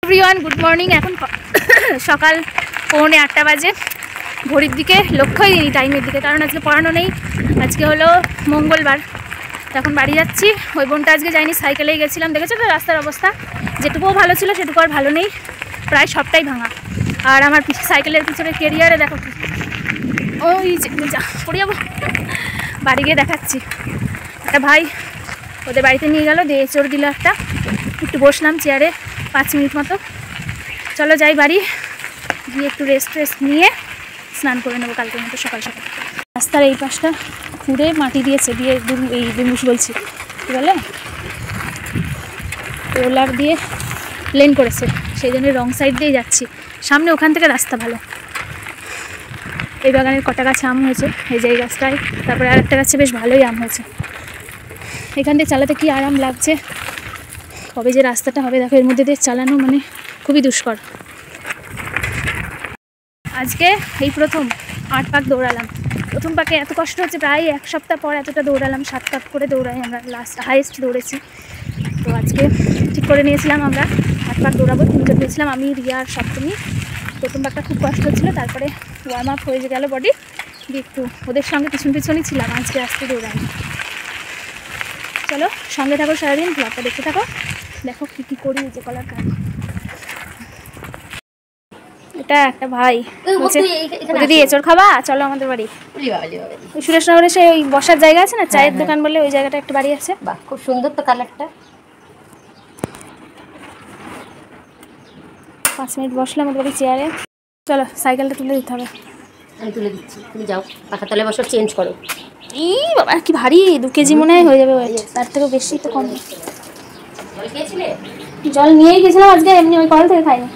Everyone good morning. এখন সকাল 8:45 বাজে। ঘড়ির দিকে লক্ষ্যই দিই টাইমের দিকে, কারণ আজকে পড়ানো নেই। আজকে হলো মঙ্গলবার। তখন বাড়ি যাচ্ছি। ওই বোনটা আজকে যাইনি, সাইকেলেই গেছিলাম। দেখেছো তো রাস্তার অবস্থা, যেটুকুও ভালো ছিল সেটুকু আর ভালো নেই, প্রায় সবটাই ভাঙা। আর আমার সাইকেলের পিছনে কেরিয়ারে দেখো ওই যা পড়ে যাবো। বাড়ি গিয়ে দেখাচ্ছি। একটা ভাই ওদের বাড়িতে নিয়ে গেল, দিয়ে চড় দিল একটা। একটু বসলাম চেয়ারে 5 মিনিট মতো। চলো যাই বাড়ি গিয়ে একটু রেস্ট নিয়ে স্নান করে নেবো কালকের মতো সকাল সকাল। রাস্তার এই পাশটা খুঁড়ে মাটি দিয়েছে, দিয়ে এই দুমুশ বলছি কী বলে, রোলার দিয়ে লেন করেছে, সেই জন্য রং সাইড দিয়ে যাচ্ছি। সামনে ওখান থেকে রাস্তা ভালো। এই বাগানের কটা গাছে আম হয়েছে, এই যে এই গাছটায়, তারপরে আর একটা গাছে বেশ ভালোই আম হয়েছে। এখান দিয়ে চালাতে কি আরাম লাগছে। কবে যে রাস্তাটা হবে দেখো, এর মধ্যে দিয়ে চালানো মানে খুবই দুষ্কর। আজকে এই প্রথম 8 পাক দৌড়ালাম। প্রথম পাকে এত কষ্ট হচ্ছে, প্রায় 1 সপ্তাহ পর এতটা দৌড়ালাম। 7 পাক করে দৌড়াই আমরা, লাস্ট হাইয়েস্ট দৌড়েছি। তো আজকে ঠিক করে নিয়েছিলাম আমরা 8 পাক দৌড়াবো। 3জন গিয়েছিলাম, আমি, রিয়া আর সপ্তমী। প্রথম পাকটা খুব কষ্ট হচ্ছিলো, তারপরে ওয়ার্ম আপ হয়ে গেল বডি দিয়ে, একটু ওদের সঙ্গে পিছনই ছিলাম। আজকে আসতে দৌড়াই। চলো সঙ্গে থাকো, সারাদিন ব্লগটা দেখতে থাকো। দেখো কী করি, যে কলার কাজ। এটা একটা ভাই দিদি এঁচড় খাবা, চলো আমাদের বাড়ি। সুরেশনগরে সেই ওই বসার জায়গা আছে না, চায়ের দোকান বলে, ওই জায়গাটা একটা বাড়ি আছে। বাহ, খুব সুন্দর তো কালারটা। 5 মিনিট বসলাম ওদের বাড়ি চেয়ারে। চলো সাইকেলটা তুলে দিতে হবে। আমি তুলে দিচ্ছি, তুমি যাও পাখা তলে বসো, চেঞ্জ করো। এই বাবা কি ভারী, 2 কেজি মনে হয় হয়ে যাবে ওয়েট, তার থেকেও বেশি তো কম। জল খেয়েছিলে? জল নিয়েই গেছিলাম আজকে, এমনি ওই কল থেকে খাইনি।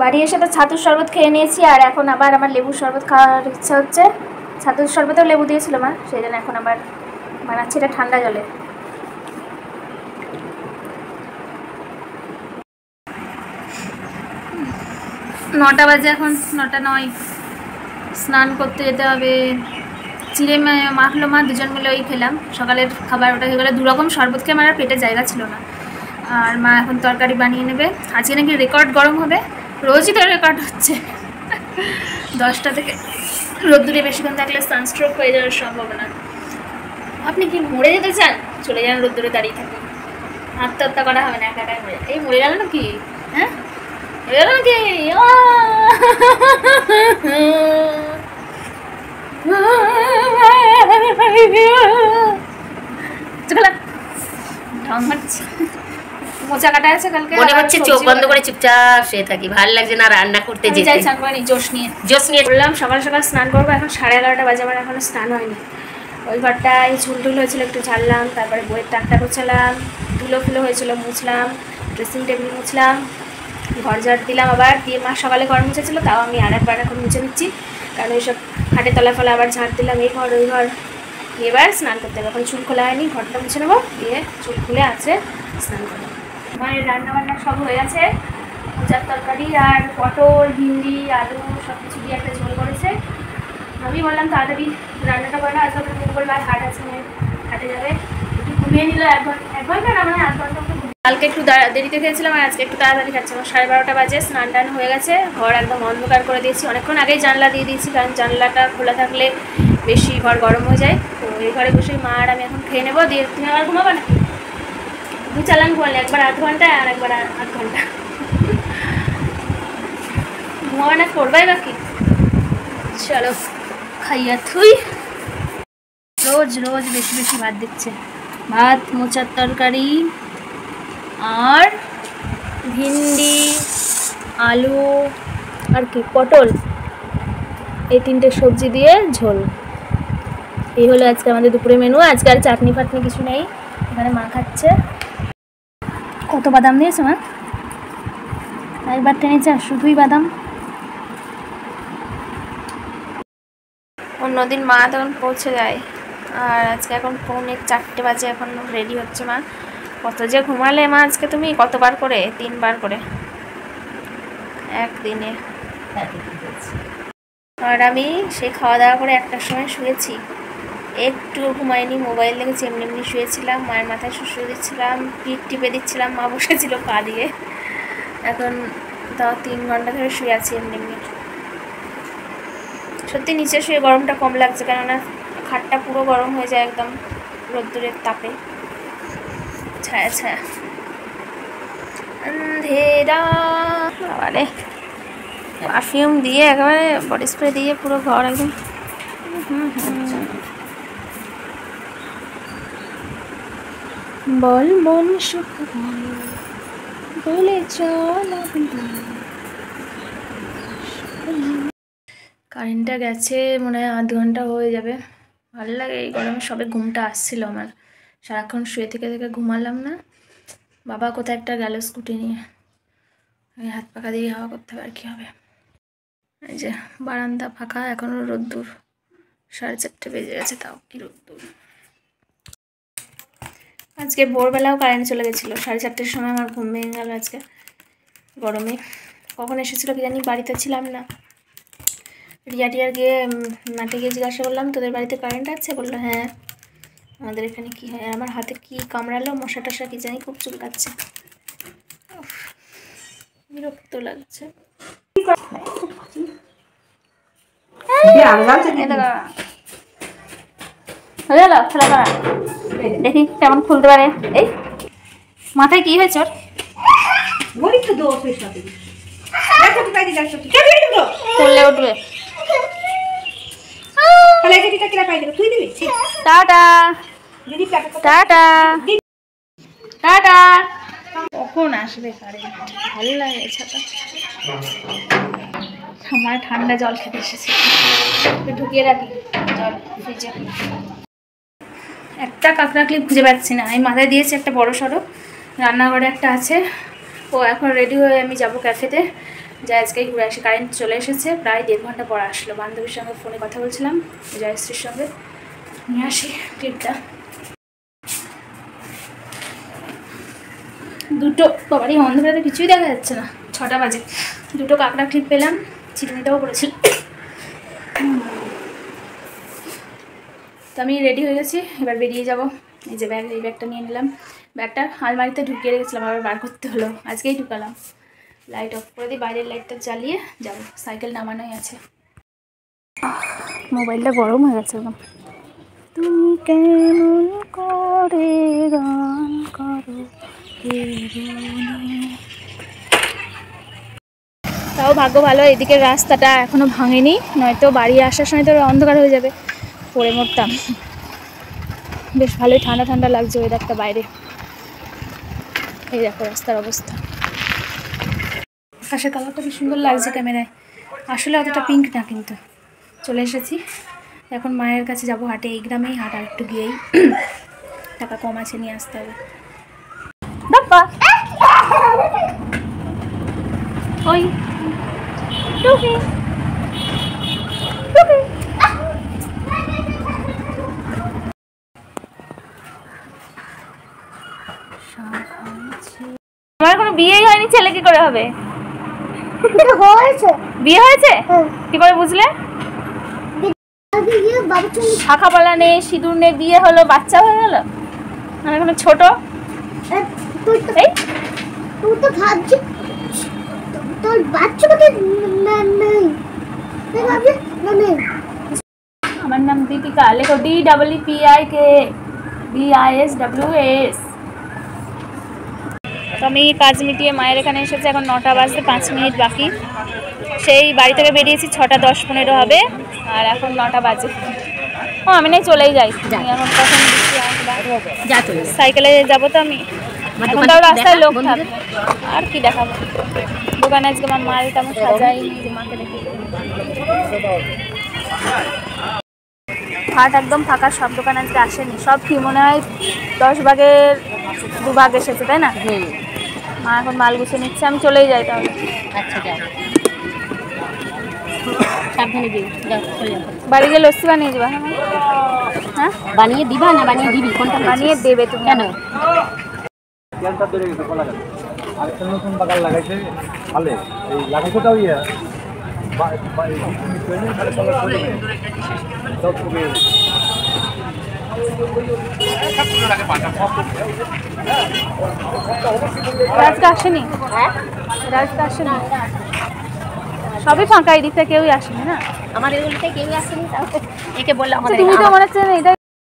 বাড়ি এসে তো ছাতুর শরবত খেয়ে নিয়েছি, আর এখন আবার আমার লেবুর শরবত খাওয়ার ইচ্ছা হচ্ছে। ছাতুর শরবতেও লেবু দিয়েছিল মা, সেই জন্য এখন আবার বানাচ্ছি এটা ঠান্ডা জলে। নটা বাজে এখন, 9:09। স্নান করতে যেতে হবে। চিড়ে মাখলো মা, 2জন মিলে ওই খেলাম সকালের খাবার। ওটা হয়ে গেলে 2 রকম শরবত খেয়ে আমার পেটে জায়গা ছিল না। আর মা এখন তরকারি বানিয়ে নেবে। আজকে নাকি রেকর্ড গরম হবে, রোজই তো রেকর্ড হচ্ছে। 10টা থেকে রোদ্দুরে বেশিক্ষণ থাকলে সানস্ট্রোক হয়ে যাওয়ার সম্ভাবনা। আপনি কি মরে যেতে চান? চলে যান, রোদ্দুরে দাঁড়িয়ে থাকুন। আত্মহত্যা করা হবে না, একাই মরে। এই মরে গেল নাকি? হ্যাঁ মরে গেল নাকি? মোচা কাটা আছে কালকে, মনে হচ্ছে চোখ বন্ধ করে চুপচাপ শুয়ে থাকি, ভালো লাগছে না রান্না করতে যেতে। যাই স্নান করে জোশ নিয়ে বললাম সকাল সকাল স্নান করবো। এখন 11:30 বাজে, আমার এখনো স্নান হয়নি। ওই ঘরটায় ঝুল হয়েছিল, একটু ঝাড়লাম, তারপরে বইয়ের টাকটা গোছালাম, ধুলো হয়েছিল মুছলাম, ড্রেসিং টেবিল মুছলাম, ঘর ঝাড় দিলাম আবার। দিয়ে মা সকালে ঘর মুছেছিল, তাও আমি আরেকবার এখন মুছে নিচ্ছি, কারণ ওইসব খাটের তলা ফলা আবার ঝাড় দিলাম, এই ঘর ওই ঘর। এবার স্নান করতে হবে। এখন চুল খোলা হয়নি, ঘরটা মুছে নেবো, দিয়ে চুল খুলে আছে স্নান করবো। আমার রান্নাবান্না সব হয়ে গেছে। মোচার তরকারি আর পটল, ভিন্ডি, আলু সব কিছু দিয়ে একটা ঝোল করেছে। আমি বললাম তাড়াতাড়ি রান্নাটা করে না, আজকে মঙ্গলবার হাট আছে, হাটে যাবে। একটু ঘুমিয়ে নিল 1 ঘন্টা না, মানে 8 ঘন্টা। কালকে একটু দেরিতে খেয়েছিলাম, আর আজকে একটু তাড়াতাড়ি খাচ্ছি। আমার 12:30 বাজে, স্নান টান হয়ে গেছে, ঘর একদম অন্ধকার করে দিয়েছি। অনেকক্ষণ আগেই জানলা দিয়ে দিয়েছি, কারণ জানলাটা খোলা থাকলে বেশি ঘর গরম হয়ে যায়। তো এই ঘরে বসেই মা আর আমি এখন খেয়ে নেবো, দিয়ে তুমি আবার ঘুমাবো না? 2 চালান ঘুমালে, একবার 8 ঘন্টা আর একবার 8 ঘন্টা। ঘুমাবে না, করবাই বাকি। চলো খাইয়া থুই। রোজ বেশি ভাত দিচ্ছে। ভাত, মোচার তরকারি আর ভিন্ডি, আলু আর কি পটল, এই 3টে সবজি দিয়ে ঝোল। এই হলো আজকে আমাদের দুপুরে মেনু। আজকে আর চাটনি ফাটনি কিছু নেই। এখানে মা খাচ্ছে। কত বাদাম দিয়েছে মা, একবার টেনেছে, আর শুধুই বাদাম। অন্যদিন মা তখন পৌঁছে যায়, আর আজকে এখন 3:45 বাজে, এখন রেডি হচ্ছে মা। কত যে ঘুমালে মা আজকে তুমি, কতবার করে? 3 বার করে একদিনে। আর আমি সেই খাওয়া দাওয়া করে 1টার সময় শুয়েছি। একটু ঘুমাইনি, মোবাইল দেখেছি, এমনি এমনি শুয়েছিলাম, মায়ের মাথায় শুশুয়ে দিচ্ছিলাম, পিঠ টিপে দিচ্ছিলাম, মা বসেছিল পা দিয়ে। এখন তাও 3 ঘন্টা ধরে শুয়ে আছি এমনি এমনি। সত্যি নিচে শুয়ে গরমটা কম লাগছে, কেননা খাটটা পুরো গরম হয়ে যায় একদম রোদ্দুরের তাপে। ছায়া ছায়া আন্ধেরা। আরে পারফিউম দিয়ে একেবারে বডি স্প্রে দিয়ে পুরো ঘর একদম বল মন সুখ বলে চল। কারেন্টটা গেছে মনে হয় 1/2 ঘন্টা হয়ে যাবে। ভালো লাগে এই গরমে, সবে ঘুমটা আসছিল আমার, সারাক্ষণ শুয়ে থেকে থেকে ঘুমালাম না। বাবা কোথায় একটা গেল স্কুটি নিয়ে, আমি হাত পাখা দিয়ে হাওয়া করতে হবে, আর কি হবে। এই যে বারান্দা ফাঁকা, এখনো রোদ্দুর, 4:30 বেজে গেছে, তাও কি রোদ্দুর। আজকে ভোরবেলাও কারেন্ট চলে গেছিলো, 4:30-র সময় আমার ঘুম ভেঙে গেল আজকে গরমে। কখন এসেছিলো কি জানি, বাড়িতে ছিলাম না। রিয়া গিয়ে মাঠে গিয়ে জিজ্ঞাসা করলাম, তোদের বাড়িতে কারেন্ট আছে? বললো হ্যাঁ। আমাদের এখানে কি হয়, আমার হাতে কি কামড়ালো, মশা টশা কি জানি, খুব চুলকাচ্ছে, বিরক্ত লাগছে। দেখি কেমন খুলতে পারে। এই মাথায় কি হয়েছে ওর? খুললে উঠবে। Tata tata tata. কখন আসবে কারেন্ট, ভালো লাগে ছাতা। আমার ঠান্ডা জল খেতে এসেছে, ঢুকিয়ে রাখি জল ফ্রিজে। একটা কাঁকড়া ক্লিপ খুঁজে পাচ্ছি না। আমি মাথায় দিয়েছি একটা বড় সড়ো, রান্নাঘরে একটা আছে। ও এখন রেডি হয়ে আমি যাব ক্যাফেতে, যা আজকেই ঘুরে আসি। কারেন্ট চলে এসেছে, প্রায় 1.5 ঘন্টা পর আসলো। বান্ধবীর সঙ্গে ফোনে কথা বলছিলাম, জয়শ্রীর সঙ্গে। নিয়ে আসি ক্লিপটা। দুটো, বাবারই অন্ধকারে কিছুই দেখা যাচ্ছে না, 6টা বাজে। 2টো কাঁকড়া ক্লিপ পেলাম, চিরুনিটাও পড়েছিল। তো আমি রেডি হয়ে গেছি, এবার বেরিয়ে যাব। এই যে ব্যাগ, এই ব্যাগটা নিয়ে নিলাম। ব্যাগটা আলমারিতে ঢুকিয়ে রেখেছিলাম, আবার বার করতে হলো, আজকেই ঢুকালাম। লাইট অফ করে দিই, বাইরের লাইটটা জ্বালিয়ে যাব। সাইকেল নামানোই আছে। মোবাইলটা গরম হয়ে গেছে একদম। তুমি কেমন করে গান করো, তাও ভাগ্য ভালো এদিকের রাস্তাটা এখনো ভাঙেনি, নয়তো বাড়ি আসার সময় তো অন্ধকার হয়ে যাবে, পড়ে মরতাম। বেশ ভালোই ঠান্ডা ঠান্ডা লাগছে ওয়েদারটা বাইরে। এই দেখো রাস্তার অবস্থা। আকাশের কালারটা কি সুন্দর লাগছে ক্যামেরায়, আসলে অতটা পিঙ্ক না, কিন্তু চলে এসেছি। এখন মায়ের কাছে যাব হাটে, এই গ্রামেই হাট, আর একটু গিয়েই টাকা কম আছে, নিয়ে আসতে হবে। ওই টুকি টুকি। আমার কোনো বিয়েই হয়নি, ছেলে কি করে হবে? বিয়ে হয়েছে? কি করে বুঝলে? শাখা পালা নেই, সিঁদুর নেই, বিয়ে হলো, বাচ্চা হয়ে গেল। আমি এখনো ছোট। তুই তো ভাবছি তোর বাচ্চা নেই। আমার নাম দীপিকা, লেখো DEEPIKBISWS। তো আমি কাজ মিটিয়ে মায়ের এখানে এসেছি, এখন 9টা বাজতে 5 মিনিট বাকি। সেই বাড়ি থেকে বেরিয়েছি 6টা 10-15 হবে, আর এখন 9টা বাজে। ও আমি নাই চলেই যাই, এখন কখন সাইকেলে যাবো তো আমি। এখন তাও রাস্তায় লোক থাকবে, আর কি দেখাবো। দোকানে আজকে আমার মাল তেমন সাজাইনি, মাকে দেখে। হাট একদম ফাঁকা, সব দোকান আজকে আসেনি, সব কি মনে হয় 10 ভাগের 2 ভাগ এসেছে, তাই না? মা এখন মাল গুছিয়ে নিচ্ছে, আমি চলেই যাই তাহলে। আচ্ছা যাও, সাবধানে দিও, যাও চলে যাও। বাড়ি গিয়ে লস্যি বানিয়ে দিবা? হ্যাঁ বানিয়ে দিবা না বানিয়ে দিবি, কোনটা বানিয়ে দেবে তুমি? কেন? আরেকটা নতুন বাগান লাগাইছে, ভালো এই লাগাইছেটাও ইয়ে রাজকা আসেনি? রাজকা আসেনি? সবই ফাঁকা, এই দিকটা কেউই আসেনি না? আমাদের এগুলোতে কেউ আসেনি, তাহলে একে বললো আমাদের তুমি তো মনে হচ্ছে এটা।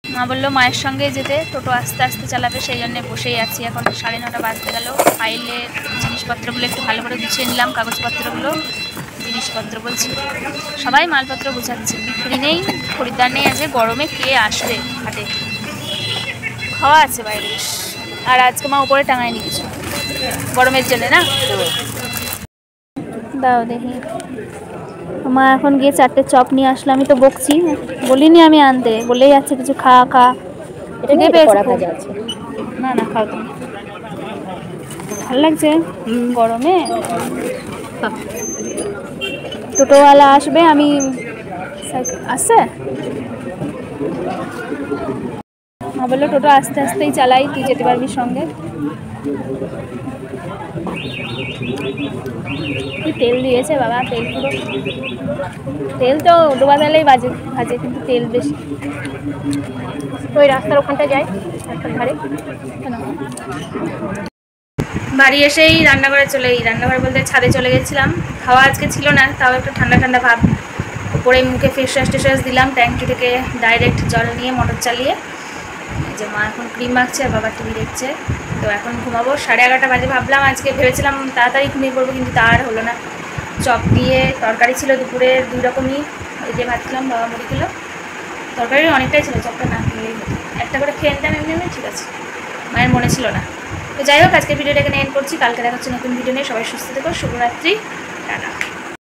মা বললো মায়ের সঙ্গে যেতে, টোটো আস্তে আস্তে চালাবে, সেই জন্য বসেই আছি। এখন 9:30 বাজতে গেল। ফাইলের জিনিসপত্রগুলো একটু ভালো করে গুছিয়ে নিলাম, কাগজপত্রগুলো, জিনিসপত্র বলছি, সবাই মালপত্র গুছাচ্ছে। বিক্রি নেই, খরিদ্দার নেই, আজকে গরমে কে আসবে হাটে। খাওয়া আছে বাইরে বেশ। আর আজকে মা উপরে টাঙায়নি কিছু, গরমের জন্য না। দাও দেখি। মা এখন গিয়ে 4টে চপ নিয়ে আসলো। আমি তো বকছি, বলিনি আমি আনতে, বলেই যাচ্ছে কিছু খা খা। খিদে পেয়েছে খুব। না না, খাও তুমি। ভালো লাগছে গরমে। টোটোওয়ালা আসবে, আমি আসছে। মা বললো টোটো আস্তে আস্তেই চালাই, তুই যেতে পারবি সঙ্গে। কি তেল দিয়েছে বাবা, তেল পুরো, তেল তো ডোবা তেলেই ভাজে, কিন্তু তেল বেশি। ওই রাস্তার ওখানটা যাই, রাস্তার ধারে। বাড়ি এসেই রান্নাঘরে রান্নাঘরে বলতে ছাদে চলে গেছিলাম। খাওয়া আজকে ছিল না, তাও একটু ঠান্ডা ঠান্ডা ভাব। উপরে মুখে ফেস ওয়াশ দিলাম, ট্যাঙ্কি থেকে ডাইরেক্ট জল নিয়ে মোটর চালিয়ে। এই যে মা এখন ক্রিম মাখছে আর বাবা টিভি দেখছে। তো এখন ঘুমাবো, 11:30 বাজে। ভাবলাম আজকে, ভেবেছিলাম তাড়াতাড়ি ঘুমিয়ে পড়বো, কিন্তু তা আর হলো না। চপ দিয়ে তরকারি ছিল দুপুরে 2 রকমই। ওই যে ভাত খেলাম, বাবা মুড়ি খেলো। তরকারি অনেকটাই ছিল, চপটা না খেলেই হতো। একটা করে খেয়ে নিতাম এমনি এমনি, ঠিক আছে। মায়ের মনে ছিল না। তো যাই হোক, আজকে ভিডিওটা এখানে এন্ড করছি। কালকে দেখা হচ্ছে নতুন ভিডিও নিয়ে। সবাই সুস্থ থেকো, শুভরাত্রি, টাটা।